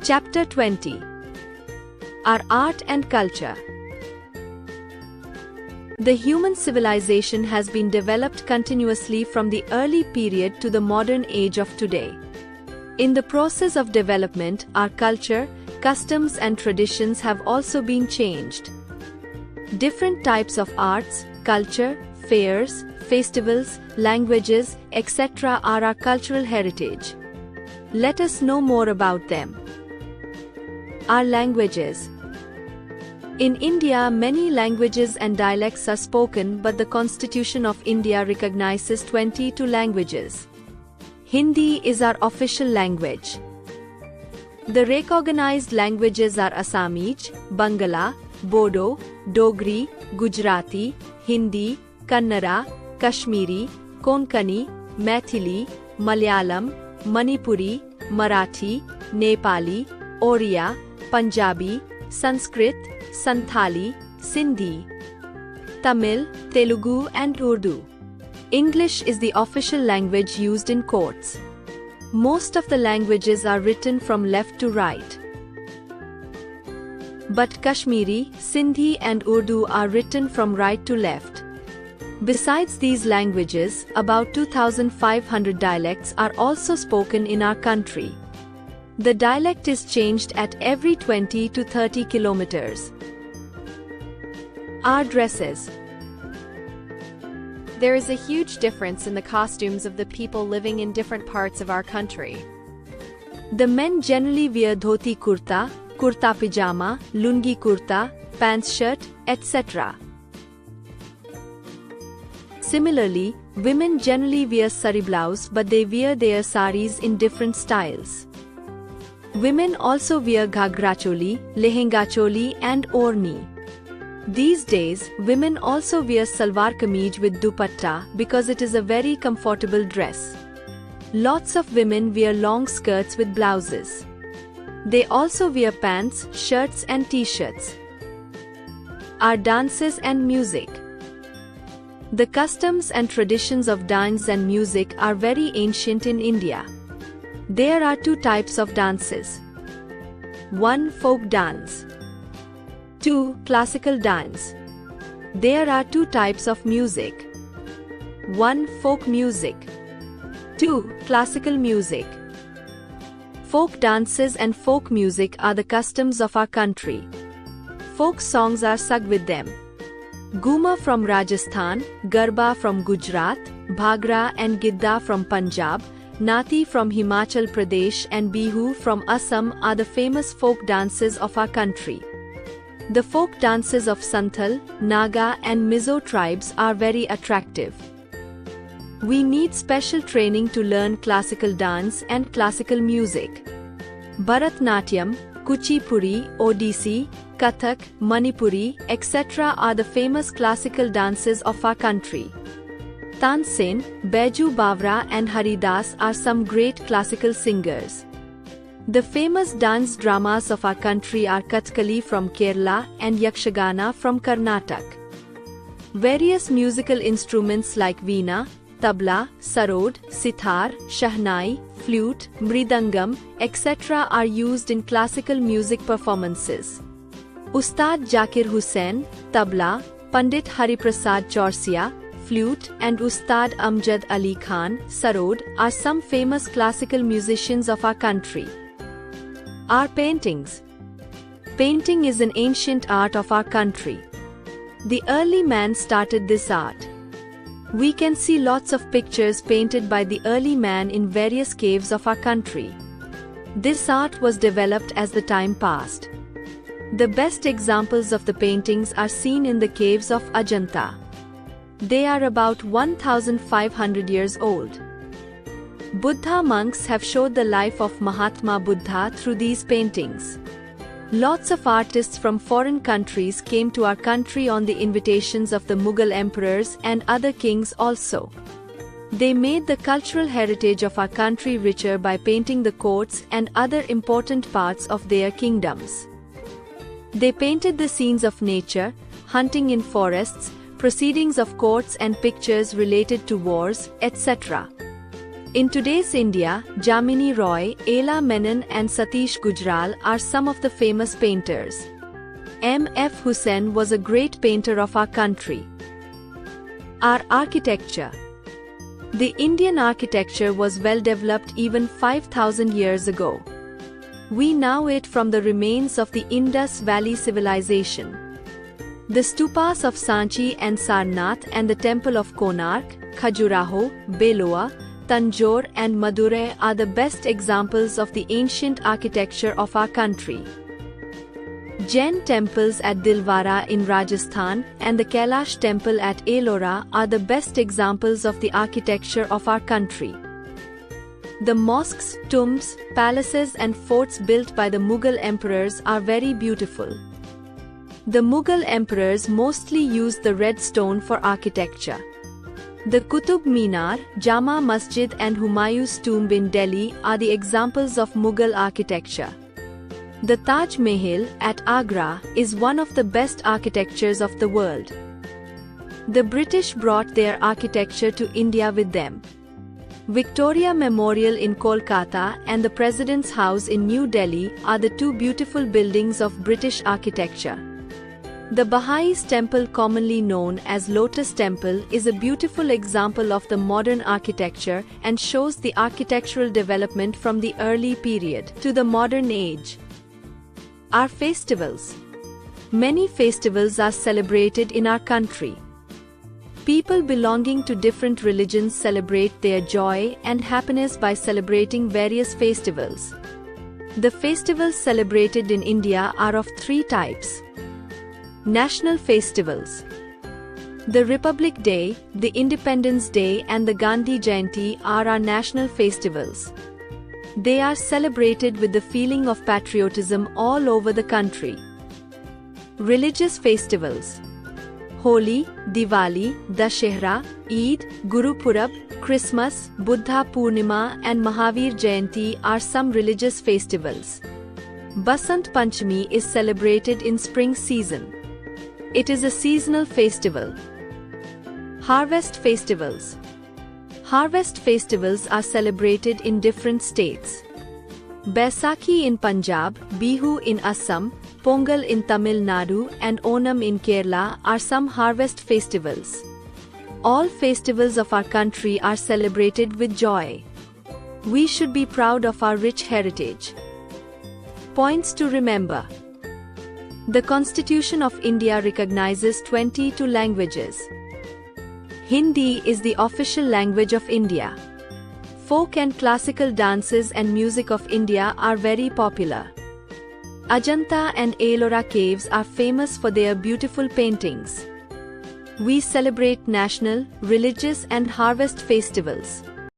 Chapter 20. Our Art and Culture. The human civilization has been developed continuously from the early period to the modern age of today. In the process of development, our culture, customs and traditions have also been changed. Different types of arts, culture, fairs, festivals, languages, etc. are our cultural heritage. Let us know more about them. Our languages. In India, many languages and dialects are spoken, but the Constitution of India recognizes 22 languages. Hindi is our official language. The recognized languages are Assamese, Bangla, Bodo, Dogri, Gujarati, Hindi, Kannada, Kashmiri, Konkani, Maithili, Malayalam, Manipuri, Marathi, Nepali, Oriya, Punjabi, Sanskrit, Santhali, Sindhi, Tamil, Telugu and Urdu. English is the official language used in courts. Most of the languages are written from left to right. But Kashmiri, Sindhi and Urdu are written from right to left. Besides these languages, about 2,500 dialects are also spoken in our country. The dialect is changed at every 20 to 30 kilometers. Our dresses. There is a huge difference in the costumes of the people living in different parts of our country. The men generally wear dhoti kurta, kurta pajama, lungi kurta, pants shirt, etc. Similarly, women generally wear sari blouse, but they wear their saris in different styles. Women also wear ghagra choli, lehenga choli and orni. These days, women also wear salwar kameez with dupatta because it is a very comfortable dress. Lots of women wear long skirts with blouses. They also wear pants, shirts and t-shirts. Our dances and music. The customs and traditions of dance and music are very ancient in India. There are two types of dances. 1. Folk dance. 2. Classical dance. There are two types of music. 1. Folk music. 2. Classical music. Folk dances and folk music are the customs of our country. Folk songs are sung with them. Guma from Rajasthan, Garba from Gujarat, Bhagra and Gidda from Punjab, Nati from Himachal Pradesh and Bihu from Assam are the famous folk dances of our country. The folk dances of Santhal, Naga and Mizo tribes are very attractive. We need special training to learn classical dance and classical music. Bharatnatyam, Kuchipudi, Odissi, Kathak, Manipuri, etc. are the famous classical dances of our country. Tansen, Baiju Bawra and Haridas are some great classical singers. The famous dance dramas of our country are Kathakali from Kerala and Yakshagana from Karnataka. Various musical instruments like veena, tabla, sarod, sitar, shahnai, flute, mridangam, etc. are used in classical music performances. Ustad Zakir Hussain, tabla, Pandit Hariprasad Chaursia, flute and Ustad Amjad Ali Khan, sarod are some famous classical musicians of our country. Our paintings. Painting is an ancient art of our country. The early man started this art. We can see lots of pictures painted by the early man in various caves of our country. This art was developed as the time passed. The best examples of the paintings are seen in the caves of Ajanta. They are about 1,500 years old. Buddha monks have showed the life of Mahatma Buddha through these paintings. Lots of artists from foreign countries came to our country on the invitations of the Mughal emperors and other kings also. They made the cultural heritage of our country richer by painting the courts and other important parts of their kingdoms. They painted the scenes of nature, hunting in forests, proceedings of courts and pictures related to wars, etc. In today's India, Jamini Roy, Ela Menon and Satish Gujral are some of the famous painters. M.F. Hussain was a great painter of our country. Our architecture. The Indian architecture was well developed even 5,000 years ago. We know it from the remains of the Indus Valley civilization. The stupas of Sanchi and Sarnath and the temple of Konark, Khajuraho, Beloa, Tanjore and Madurai are the best examples of the ancient architecture of our country. Jain temples at Dilwara in Rajasthan and the Kailash temple at Ellora are the best examples of the architecture of our country. The mosques, tombs, palaces and forts built by the Mughal emperors are very beautiful. The Mughal emperors mostly used the red stone for architecture. The Qutub Minar, Jama Masjid and Humayun's tomb in Delhi are the examples of Mughal architecture. The Taj Mahal at Agra is one of the best architectures of the world. The British brought their architecture to India with them. Victoria Memorial in Kolkata and the President's House in New Delhi are the two beautiful buildings of British architecture. The Baha'is Temple, commonly known as Lotus Temple, is a beautiful example of the modern architecture and shows the architectural development from the early period to the modern age. Our festivals. Many festivals are celebrated in our country. People belonging to different religions celebrate their joy and happiness by celebrating various festivals. The festivals celebrated in India are of three types. National festivals. The Republic Day, the Independence Day and the Gandhi Jayanti are our national festivals. They are celebrated with the feeling of patriotism all over the country. Religious festivals. Holi, Diwali, Dashehra, Eid, Guru Purab, Christmas, Buddha Purnima and Mahavir Jayanti are some religious festivals. Basant Panchami is celebrated in spring season. It is a seasonal festival. Harvest festivals. Harvest festivals are celebrated in different states. Baisakhi in Punjab, Bihu in Assam, Pongal in Tamil Nadu and Onam in Kerala are some harvest festivals. All festivals of our country are celebrated with joy. We should be proud of our rich heritage. Points to remember. The Constitution of India recognizes 22 languages. Hindi is the official language of India. Folk and classical dances and music of India are very popular. Ajanta and Ellora caves are famous for their beautiful paintings. We celebrate national, religious and harvest festivals.